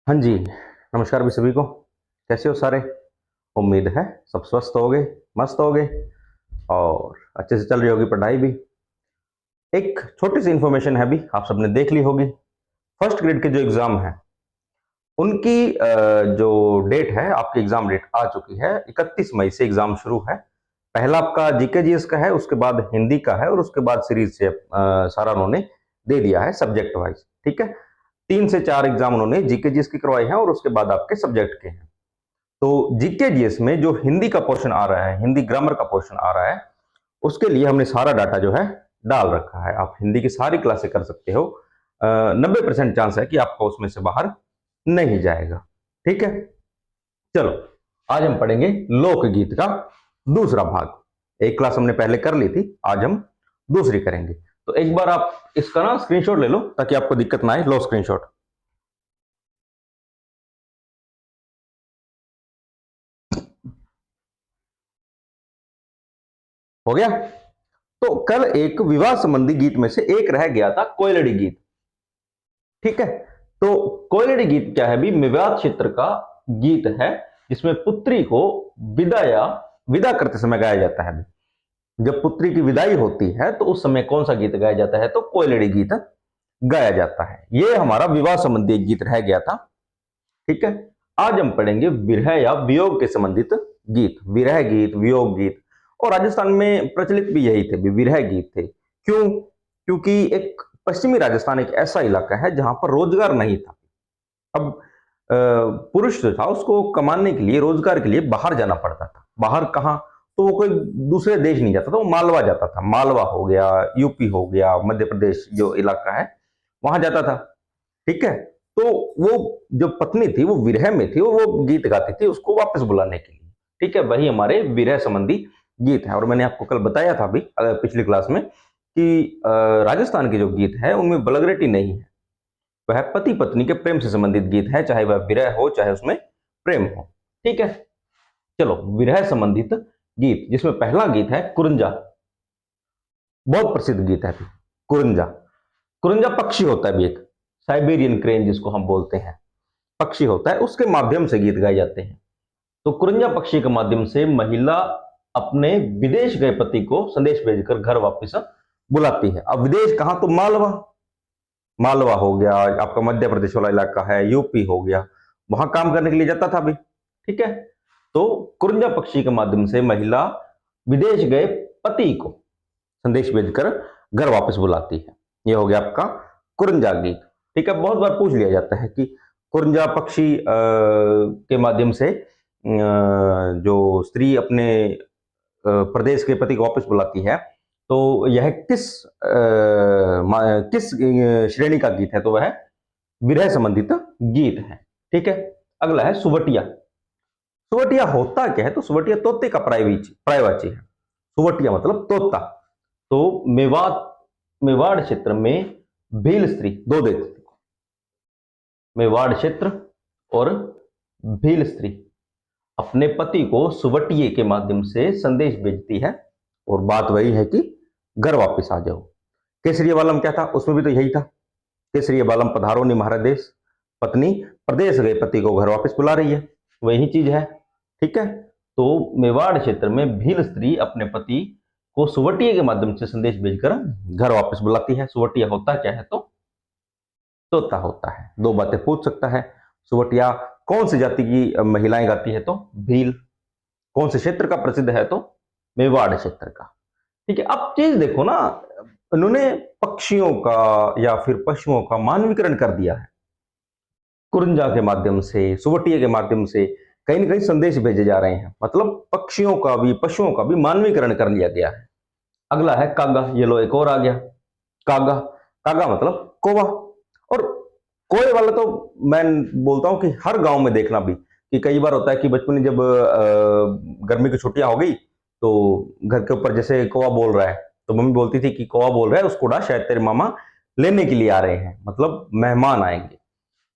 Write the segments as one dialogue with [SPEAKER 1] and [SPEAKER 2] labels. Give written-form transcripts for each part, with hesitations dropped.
[SPEAKER 1] हाँ जी, नमस्कार भी सभी को। कैसे हो सारे? उम्मीद है सब स्वस्थ होगे, मस्त होगे और अच्छे से चल रही होगी पढ़ाई भी। एक छोटी सी इन्फॉर्मेशन है भी, आप सबने देख ली होगी। फर्स्ट ग्रेड के जो एग्ज़ाम हैं, उनकी जो डेट है, आपकी एग्ज़ाम डेट आ चुकी है। 31 मई से एग्ज़ाम शुरू है। पहला आपका जीके जीएस का है, उसके बाद हिंदी का है और उसके बाद सीरीज़ से सारा उन्होंने दे दिया है सब्जेक्ट वाइज़, ठीक है? 3 से 4 एग्ज़ाम उन्होंने जीके जीएस की करवाए हैं और उसके बाद आपके सब्जेक्ट के हैं। तो जीके जीएस में जो हिंदी का पोर्शन आ रहा है, हिंदी ग्रामर का पोर्शन आ रहा है, उसके लिए हमने सारा डाटा जो है डाल रखा है। आप हिंदी की सारी क्लासें कर सकते हो। 90% चांस है कि आपका उसमें से बाहर नहीं जाएगा। ठीक है, चलो आज हम पढ़ेंगे लोकगीत का दूसरा भाग। एक क्लास हमने पहले कर ली थी, आज हम दूसरी करेंगे। तो एक बार आप इसका ना स्क्रीनशॉट ले लो ताकि आपको दिक्कत ना आए। लो स्क्रीनशॉट। हो गया? तो कल एक विवाह संबंधी गीत में से एक रह गया था, कोयलड़ी गीत। ठीक है, तो कोयलड़ी गीत क्या है भी? मेवात क्षेत्र का गीत है जिसमें पुत्री को विदा करते समय गाया जाता है। जब पुत्री की विदाई होती है तो उस समय कौन सा गीत गाया जाता है? तो कोयलड़ी गीत गाया जाता है। ये हमारा विवाह संबंधी एक गीत रह गया था। ठीक है, आज हम पढ़ेंगे विरह या वियोग के संबंधित गीत। विरह गीत, वियोग गीत, और राजस्थान में प्रचलित भी यही थे, भी विरह गीत थे। क्यों? क्योंकि एक पश्चिमी राजस्थान एक ऐसा इलाका है जहां पर रोजगार नहीं था। अब पुरुष जो था उसको कमाने के लिए, रोजगार के लिए बाहर जाना पड़ता था। बाहर कहाँ? तो वो कोई दूसरे देश नहीं जाता था, वो मालवा जाता था। मालवा हो गया, यूपी हो गया, मध्य प्रदेश जो इलाका है वहां जाता था। ठीक है, तो वो जो पत्नी थी वो विरह में थी, वो गीत गाती थी उसको वापस बुलाने के लिए। ठीक है, वही हमारे विरह संबंधी गीत है। और मैंने आपको कल बताया था भी पिछली क्लास में कि राजस्थान के जो गीत है उनमें वल्गैरिटी नहीं है। वह पति पत्नी के प्रेम से संबंधित गीत है, चाहे वह विरह हो चाहे उसमें प्रेम हो। ठीक है, चलो विरह संबंधित गीत, जिसमें पहला गीत है कुरंजा। बहुत प्रसिद्ध गीत है कुरंजा। कुरंजा पक्षी होता है भी एक, साइबेरियन क्रेन जिसको हम बोलते हैं, पक्षी होता है, उसके माध्यम से गीत गाए जाते हैं। तो कुरंजा पक्षी के माध्यम से महिला अपने विदेश गए पति को संदेश भेजकर घर वापस बुलाती है। अब विदेश कहां? तो मालवा। मालवा हो गया, आपका मध्य प्रदेश वाला इलाका है, यूपी हो गया, वहां काम करने के लिए जाता था अभी। ठीक है, तो कुरंजा पक्षी के माध्यम से महिला विदेश गए पति को संदेश भेजकर घर वापस बुलाती है। यह हो गया आपका कुरंजा गीत। ठीक है, बहुत बार पूछ लिया जाता है कि कुरंजा पक्षी के माध्यम से जो स्त्री अपने प्रदेश के पति को वापस बुलाती है, तो यह किस श्रेणी का गीत है? तो वह विरह संबंधित गीत है। ठीक है, अगला है सुवटिया। सुवटिया होता क्या है? तो सुवटिया तोते का पर्यायवाची है। सुवटिया मतलब तोता। तो मेवाड़ क्षेत्र में भील स्त्री, दो देते, मेवाड़ क्षेत्र और भील स्त्री अपने पति को सुवटिये के माध्यम से संदेश भेजती है और बात वही है कि घर वापस आ जाओ। केसरिया वालम क्या था? उसमें भी तो यही था, केसरिया वालम पधारो नि महाराज देश। पत्नी प्रदेश गए पति को घर वापस बुला रही है, वही चीज है। ठीक है, तो मेवाड़ क्षेत्र में भील स्त्री अपने पति को सुवटिये के माध्यम से संदेश भेजकर घर वापस बुलाती है। सुवटिया होता क्या है? तो तोता होता है। दो बातें पूछ सकता है। सुवटिया कौन सी जाति की महिलाएं गाती है? तो भील। कौन से क्षेत्र का प्रसिद्ध है? तो मेवाड़ क्षेत्र का। ठीक है, अब चीज देखो ना, उन्होंने पक्षियों का या फिर पशुओं का मानवीकरण कर दिया है। कुरंजा के माध्यम से, सुवटिया के माध्यम से कहीं ना कहीं संदेश भेजे जा रहे हैं। मतलब पक्षियों का भी, पशुओं का भी मानवीकरण कर लिया गया है। अगला है कागा। ये लो एक और आ गया, कागा। कागा मतलब कौवा। और कोए वाला तो मैं बोलता हूं कि हर गांव में देखना भी, कि कई बार होता है कि बचपन में जब गर्मी की छुट्टियां हो गई तो घर के ऊपर जैसे कौवा बोल रहा है तो मम्मी बोलती थी कि कौवा बोल रहा है, उसको उड़ा, शायद तेरे मामा लेने के लिए आ रहे हैं, मतलब मेहमान आएंगे।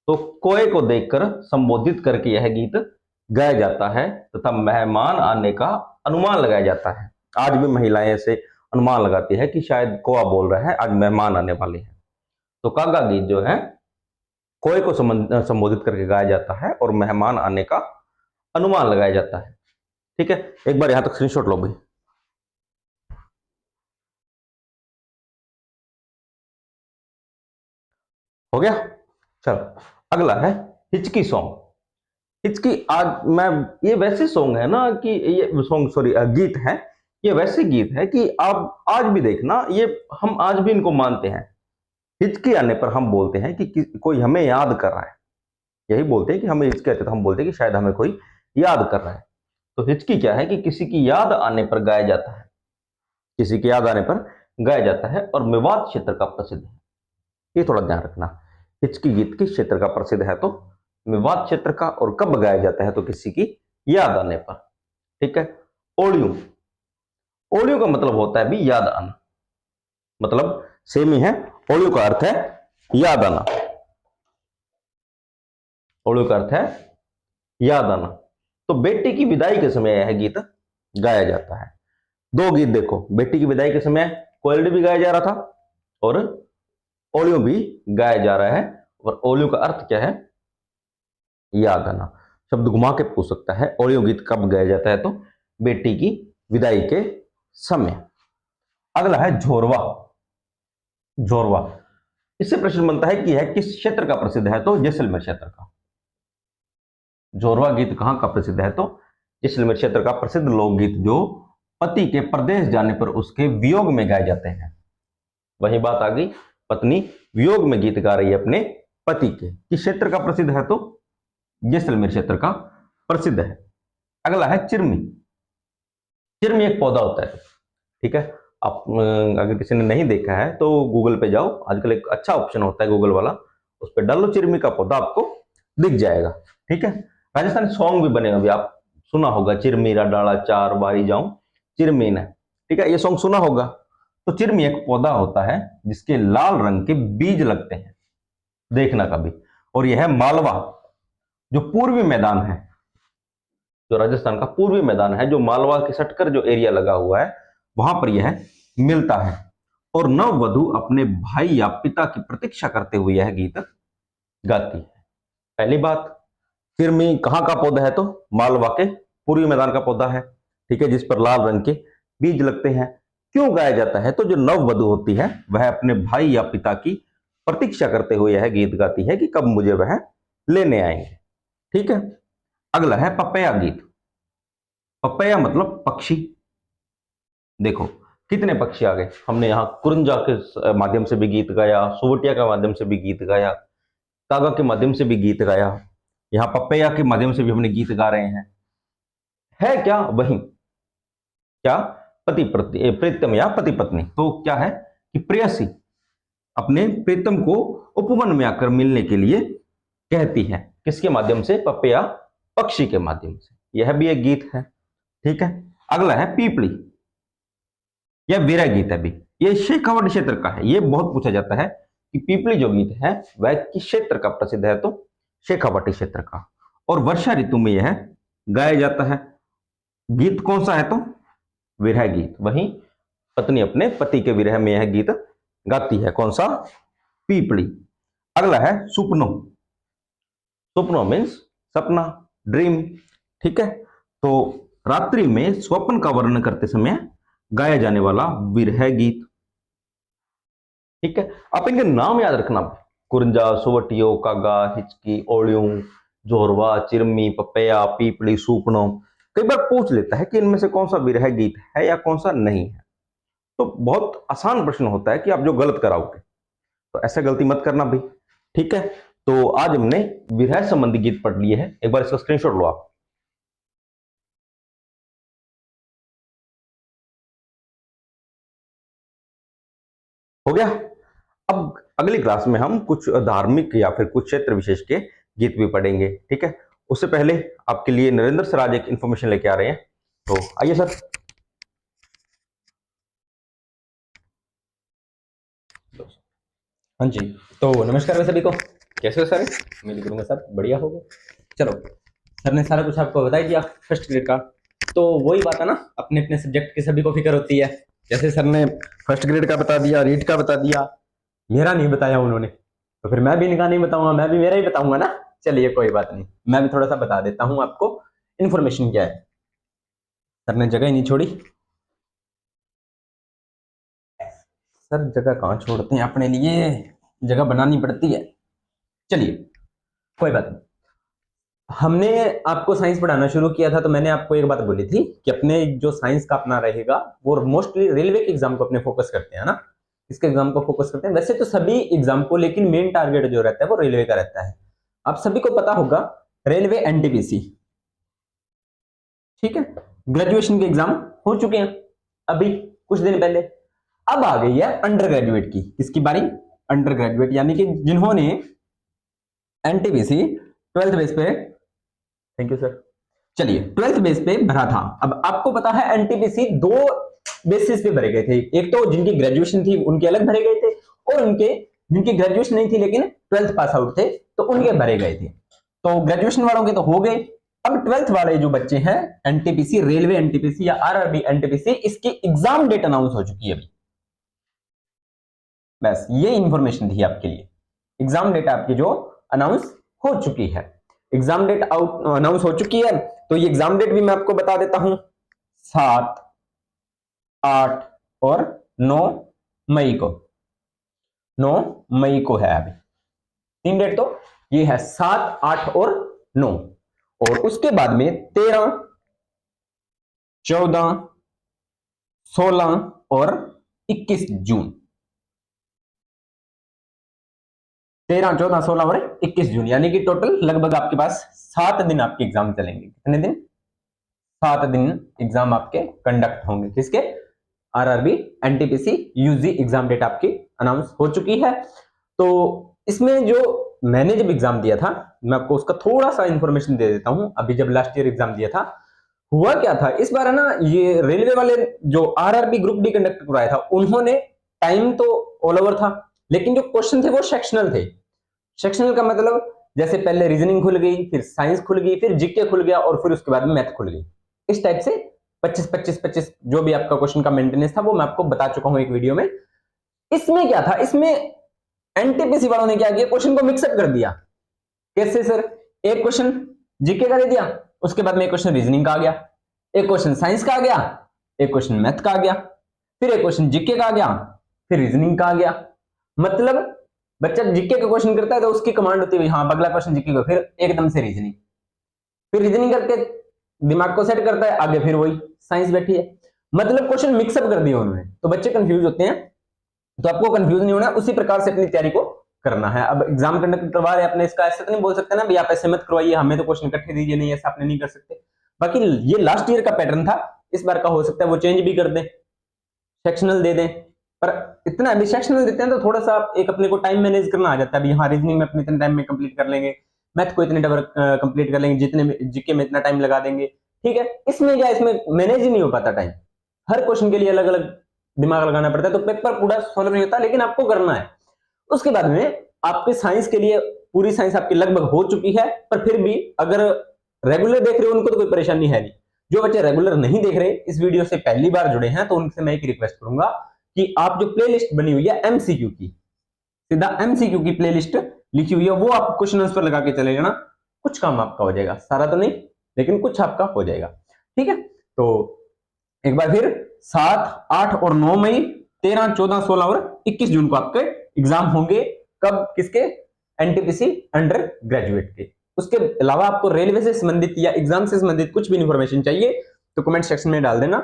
[SPEAKER 1] तो कोए को देखकर संबोधित करके यह गीत गाया जाता है तथा मेहमान आने का अनुमान लगाया जाता है। आज भी महिलाएं ऐसे अनुमान लगाती है कि शायद कौवा बोल रहा है, आज मेहमान आने वाले हैं। तो कागा गीत जो है कोय को संबोधित करके गाया जाता है और मेहमान आने का अनुमान लगाया जाता है। ठीक है, एक बार यहां तक स्क्रीनशॉट लो भाई। हो गया। चलो अगला है हिचकी सॉन्ग। हिचकी, आज मैं, ये वैसे सॉन्ग है ना कि ये सॉन्ग, सॉरी, गीत है। ये वैसे गीत है कि आप आज भी देखना, ये हम आज भी इनको मानते हैं। हिचकी आने पर हम बोलते हैं कि कोई हमें याद कर रहा है। यही बोलते हैं कि हमें हिचकी आती है तो हम बोलते हैं कि शायद हमें कोई याद कर रहा है। तो हिचकी क्या है कि किसी की याद आने पर गाया जाता है, किसी की याद आने पर गाया जाता है और मेवात क्षेत्र का प्रसिद्ध है। ये थोड़ा ध्यान रखना, हिचकी गीत किस क्षेत्र का प्रसिद्ध है? तो मेवात क्षेत्र का। और कब गाया जाता है? तो किसी की याद आने पर। ठीक है। ओलियो, ओलियो का मतलब होता है भी याद आना, मतलब सेम ही है। ओलियो का अर्थ है याद आना, ओलियो का अर्थ है याद आना। तो बेटी की विदाई के समय यह गीत गाया जाता है। दो गीत देखो, बेटी की विदाई के समय कोयलडी भी गाया जा रहा था और ओलियो भी गाया जा रहा है। और ओलियो का अर्थ क्या है? याद आना। शब्द घुमा के पूछ सकता है, ओलियो गीत कब गाया जाता है? तो बेटी की विदाई के समय। अगला है झोरवा। झोरवा, इससे प्रश्न बनता है कि यह किस क्षेत्र का प्रसिद्ध है? तो जैसलमेर क्षेत्र का। झोरवा गीत कहां का प्रसिद्ध है? तो जैसलमेर क्षेत्र का प्रसिद्ध लोकगीत, जो पति के प्रदेश जाने पर उसके वियोग में गाए जाते हैं। वही बात आ गई, पत्नी वियोग में गीत गा रही है अपने पति के। किस क्षेत्र का प्रसिद्ध है? तो जैसलमेर क्षेत्र का प्रसिद्ध है। अगला है चिरमी। चिरमी एक पौधा होता है। ठीक है, आप अगर किसी ने नहीं देखा है तो गूगल पे जाओ, आजकल एक अच्छा ऑप्शन होता है गूगल वाला, उस पर डालो चिरमी का पौधा, आपको दिख जाएगा। ठीक है। राजस्थानी सॉन्ग भी बने हुए, आप सुना होगा, चिरमीरा डाला चार बारी जाऊं चिरमीन है। ठीक है, ये सॉन्ग सुना होगा। तो चिरमी एक पौधा होता है जिसके लाल रंग के बीज लगते हैं, देखना कभी। और यह है मालवा, जो पूर्वी मैदान है, जो राजस्थान का पूर्वी मैदान है, जो मालवा के सटकर जो एरिया लगा हुआ है, वहां पर यह मिलता है। और नव वधु अपने भाई या पिता की प्रतीक्षा करते हुए यह गीत गाती है। पहली बात, चिरमी कहां का पौधा है? तो मालवा के पूर्वी मैदान का पौधा है। ठीक है, जिस पर लाल रंग के बीज लगते हैं। क्यों गाया जाता है? तो जो नव वधु होती है वह अपने भाई या पिता की प्रतीक्षा करते हुए यह गीत गाती है कि कब मुझे वह लेने आएंगे। ठीक है। अगला है पपैया गीत। पपैया मतलब पक्षी। देखो कितने पक्षी आ गए, हमने यहाँ कुरंजा के माध्यम से भी गीत गाया, सुवटिया के माध्यम से भी गीत गाया, कागा के माध्यम से भी गीत गाया, यहाँ पपैया के माध्यम से भी हमने गीत गा रहे हैं। है क्या वही? क्या? पति प्रीतम या पति पत्नी। तो क्या है कि प्रेयसी अपने प्रीतम को उपवन में आकर मिलने के लिए कहती है। किसके माध्यम से? पपैया पक्षी के माध्यम से। यह भी एक गीत है। ठीक है। अगला है पीपली। यह विरह गीत है भी, ये शेखावाटी क्षेत्र का है। ये बहुत पूछा जाता है कि पीपली जो गीत है वह किस क्षेत्र का प्रसिद्ध है? तो शेखावाटी क्षेत्र का। और वर्षा ऋतु में यह गाया जाता है। गीत कौन सा है? तो विरह गीत। वहीं पत्नी अपने पति के विरह में यह गीत गाती है। कौन सा? पीपली। अगला है सुपनो। सुपनो मीन्स सपना, ड्रीम। ठीक है। तो रात्रि में स्वप्न का वर्णन करते समय गाया जाने वाला विरह गीत। ठीक है। आप इनके नाम याद रखना, कुरंजा, सुवटियो, कागा, हिचकी, ओलियो, जोरवा, चिरमी, पपैया, पीपली, सूपनो। कई बार पूछ लेता है कि इनमें से कौन सा विरह गीत है या कौन सा नहीं है। तो बहुत आसान प्रश्न होता है कि आप जो गलत कराओगे, तो ऐसा गलती मत करना भाई। ठीक है। तो आज हमने विरह संबंधी गीत पढ़ लिए हैं, एक बार इसका स्क्रीनशॉट लो आप। हो गया। अब अगली क्लास में हम कुछ धार्मिक या फिर कुछ क्षेत्र विशेष के गीत भी पढ़ेंगे। ठीक है। उससे पहले आपके लिए नरेंद्र सर आज एक इंफॉर्मेशन लेके आ रहे हैं, तो आइए सर।
[SPEAKER 2] हाँ जी, तो नमस्कार मैं सभी को। कैसे हो सर? उम्मीद करूंगा सर बढ़िया होगा। चलो, सर ने सारा कुछ आपको बता ही दिया फर्स्ट ग्रेड का। तो वही बात है ना, अपने अपने सब्जेक्ट की सभी को फिक्र होती है। जैसे सर ने फर्स्ट ग्रेड का बता दिया, रीट का बता दिया, मेरा नहीं बताया उन्होंने। तो फिर मैं भी इनका नहीं बताऊंगा, मैं भी मेरा ही बताऊंगा ना। चलिए कोई बात नहीं, मैं भी थोड़ा सा बता देता हूं आपको इन्फॉर्मेशन क्या है। सर ने जगह ही नहीं छोड़ी। सर जगह कहाँ छोड़ते हैं अपने लिए, जगह बनानी पड़ती है। चलिए कोई बात नहीं। हमने आपको साइंस पढ़ाना शुरू किया था तो मैंने आपको एक बात बोली थी कि अपने जो साइंस का अपना रहेगा वो मोस्टली रेलवे के एग्जाम को अपने फोकस करते हैं ना, इसके एग्जाम को फोकस करते हैं। वैसे तो सभी एग्जाम को, लेकिन मेन टारगेट जो रहता है वो रेलवे का रहता है। आप सभी को पता होगा रेलवे एनटीपीसी, ठीक है। ग्रेजुएशन के एग्जाम हो चुके हैं अभी कुछ दिन पहले। अब आ गई है अंडर ग्रेजुएट की, किसकी बारी? अंडर ग्रेजुएट, यानी कि जिन्होंने एनटीपीसी ट्वेल्थ बेस पे, थैंक यू सर, चलिए ट्वेल्थ बेस पे भरा था। अब आपको पता है एनटीपीसी दो बेसिस पे भरे गए थे। एक तो जिनकी ग्रेजुएशन थी उनके अलग भरे गए थे, और उनके जिनकी ग्रेजुएशन नहीं थी लेकिन ट्वेल्थ पास आउट थे तो उनके भरे गए थे। तो ग्रेजुएशन वालों के तो हो गए। अब ट्वेल्थ वाले जो बच्चे हैं, एनटीपीसी, रेलवे एनटीपीसी या आरआरबी एनटीपीसी, इसकी एग्जाम डेट अनाउंस हो चुकी है अभी। बस ये इंफॉर्मेशन थी आपके लिए। एग्जाम डेट आपकी जो अनाउंस हो चुकी है, एग्जाम डेट अनाउंस हो चुकी है। तो ये एग्जाम डेट भी मैं आपको बता देता हूं, 7, 8 और 9 मई को। 9 मई को है अभी, 3 डेट तो ये है, 7, 8 और 9। और उसके बाद में 13, 14, 16 और 21 जून। 13, 14, 16 और 21 जून, यानी कि टोटल लगभग आपके पास 7 दिन आपके एग्जाम चलेंगे। कितने दिन? 7 दिन एग्जाम आपके कंडक्ट होंगे। किसके? RRB NTPC UG exam date आपकी अनाउंस हो चुकी है। तो इसमें जो मैंने जब एग्जाम दिया था, मैं आपको उसका थोड़ा सा इंफॉर्मेशन दे देता हूं। अभी जब लास्ट ईयर एग्जाम दिया था, हुआ क्या था इस बार है ना, ये रेलवे वाले जो आरआरबी ग्रुप डी कंडक्ट कराया था, उन्होंने टाइम तो ऑल ओवर था, लेकिन जो क्वेश्चन थे वो सेक्शनल थे। सेक्शनल का मतलब जैसे पहले रीजनिंग खुल गई, फिर साइंस खुल गई, फिर जीके खुल गया, और फिर उसके बाद में मैथ खुल गई। इस टाइप से 25-25-25 जो भी आपका क्वेश्चन का मेंटेनेंस था वो मैं आपको बता चुका हूं एक वीडियो में। इसमें क्या था, इसमें एनटीपीसी वालों ने क्या किया, क्वेश्चन को मिक्सअप कर दिया। कैसे सर? एक क्वेश्चन जीके का दे दिया, उसके बाद में एक क्वेश्चन रीजनिंग का आ गया, एक क्वेश्चन साइंस का आ गया, एक क्वेश्चन मैथ का आ गया, फिर एक क्वेश्चन जीके का आ गया, फिर रीजनिंग का आ गया। मतलब बच्चा जीके का क्वेश्चन करता है तो उसकी कमांड होती है हाँ अगला क्वेश्चन जीके का, फिर एकदम से रीजनिंग, फिर रीजनिंग करके दिमाग को सेट करता है, आगे फिर वही साइंस बैठी है। मतलब क्वेश्चन मिक्सअप कर दिया उन्होंने, तो बच्चे कंफ्यूज होते हैं। तो आपको कंफ्यूज नहीं होना, उसी प्रकार से अपनी तैयारी को करना है। अब एग्जाम कंडक्ट करवा रहे हैं अपने, इसका ऐसा तो नहीं बोल सकते ना भाई आप ऐसे मत करवाइए, हमें तो क्वेश्चन इकट्ठे दीजिए, नहीं ऐसा आपने नहीं कर सकते। बाकी ये लास्ट ईयर का पैटर्न था, इस बार का हो सकता है वो चेंज भी कर दें, सेक्शनल दे दें। पर इतना अभी सेक्शनल देते हैं तो थोड़ा सा एक अपने को टाइम मैनेज करना आ जाता है। अभी हाँ रीजनिंग में अपने इतने टाइम में कंप्लीट कर लेंगे, मैथ को इतने कंप्लीट कर लेंगे, जितने जीके में इतना टाइम लगा देंगे, ठीक है। इसमें क्या, इसमें मैनेज ही नहीं हो पाता टाइम, हर क्वेश्चन के लिए अलग अलग दिमाग लगाना पड़ता है, तो पेपर पूरा सॉल्व नहीं होता, लेकिन आपको करना है। उसके बाद में आपके साइंस के लिए पूरी साइंस आपकी लगभग हो चुकी है, पर फिर भी अगर रेगुलर देख रहे हो उनको तो कोई परेशानी है नहीं। जो बच्चे रेगुलर नहीं देख रहे, इस वीडियो से पहली बार जुड़े हैं, तो उनसे मैं एक रिक्वेस्ट करूंगा कि आप जो प्लेलिस्ट बनी हुई है एमसीक्यू की, सीधा एमसीक्यू की प्लेलिस्ट लिखी हुई है, वो आप क्वेश्चन आंसर लगा के चले जाना, कुछ काम आपका हो जाएगा, सारा तो नहीं लेकिन कुछ आपका हो जाएगा, ठीक है। तो एक बार फिर 7, 8 और 9 मई, 13, 14, 16 और 21 जून को आपके एग्जाम होंगे। कब? किसके? एनटीपीसी अंडर ग्रेजुएट के। उसके अलावा आपको रेलवे से संबंधित या एग्जाम से संबंधित कुछ भी इंफॉर्मेशन चाहिए तो कमेंट सेक्शन में डाल देना,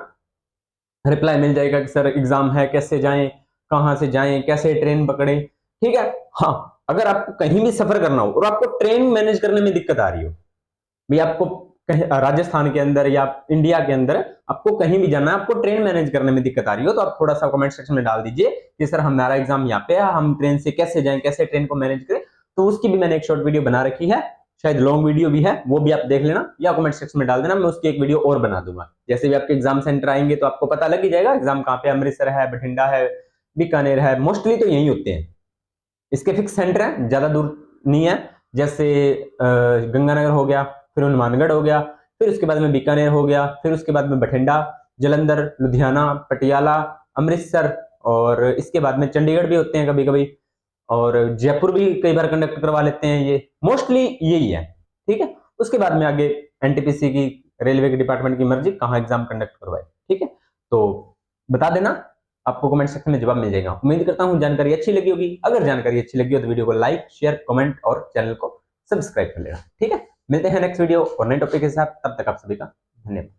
[SPEAKER 2] रिप्लाई मिल जाएगा कि सर एग्जाम है, कैसे जाएं, कहां से जाएं, कैसे ट्रेन पकड़ें, ठीक है। हाँ, अगर आपको कहीं भी सफर करना हो और आपको ट्रेन मैनेज करने में दिक्कत आ रही हो, भाई आपको कहीं राजस्थान के अंदर या इंडिया के अंदर आपको कहीं भी जाना है, आपको ट्रेन मैनेज करने में दिक्कत आ रही हो, तो आप थोड़ा सा कमेंट सेक्शन में डाल दीजिए कि सर हमारा एग्जाम यहाँ पे है, हम ट्रेन से कैसे जाएं, कैसे ट्रेन को मैनेज करें। तो उसकी भी मैंने एक शॉर्ट वीडियो बना रखी है, शायद लॉन्ग वीडियो भी है, वो भी आप देख लेना या कमेंट सेक्शन में डाल देना, मैं उसकी एक वीडियो और बना दूंगा। जैसे भी आपके एग्जाम सेंटर आएंगे तो आपको पता लग ही जाएगा एग्जाम कहाँ पे, अमृतसर है, बठिंडा है, बीकानेर है, मोस्टली तो यही होते हैं। इसके फिक्स सेंटर है, ज्यादा दूर नहीं है, जैसे गंगानगर हो गया, फिर हनुमानगढ़ हो गया, फिर उसके बाद में बीकानेर हो गया, फिर उसके बाद में बठिंडा, जलंधर, लुधियाना, पटियाला, अमृतसर, और इसके बाद में चंडीगढ़ भी होते हैं कभी कभी, और जयपुर भी कई बार कंडक्ट करवा लेते हैं, ये मोस्टली यही है। ठीक है, उसके बाद में आगे एनटीपीसी की, रेलवे के डिपार्टमेंट की मर्जी कहाँ एग्जाम कंडक्ट करवाए। ठीक है, तो बता देना, आपको कमेंट सेक्शन में जवाब मिल जाएगा। उम्मीद करता हूं जानकारी अच्छी लगी होगी। अगर जानकारी अच्छी लगी हो तो वीडियो को लाइक, शेयर, कमेंट और चैनल को सब्सक्राइब कर लेना। ठीक है, मिलते हैं नेक्स्ट वीडियो और नए टॉपिक के साथ, तब तक आप सभी का धन्यवाद।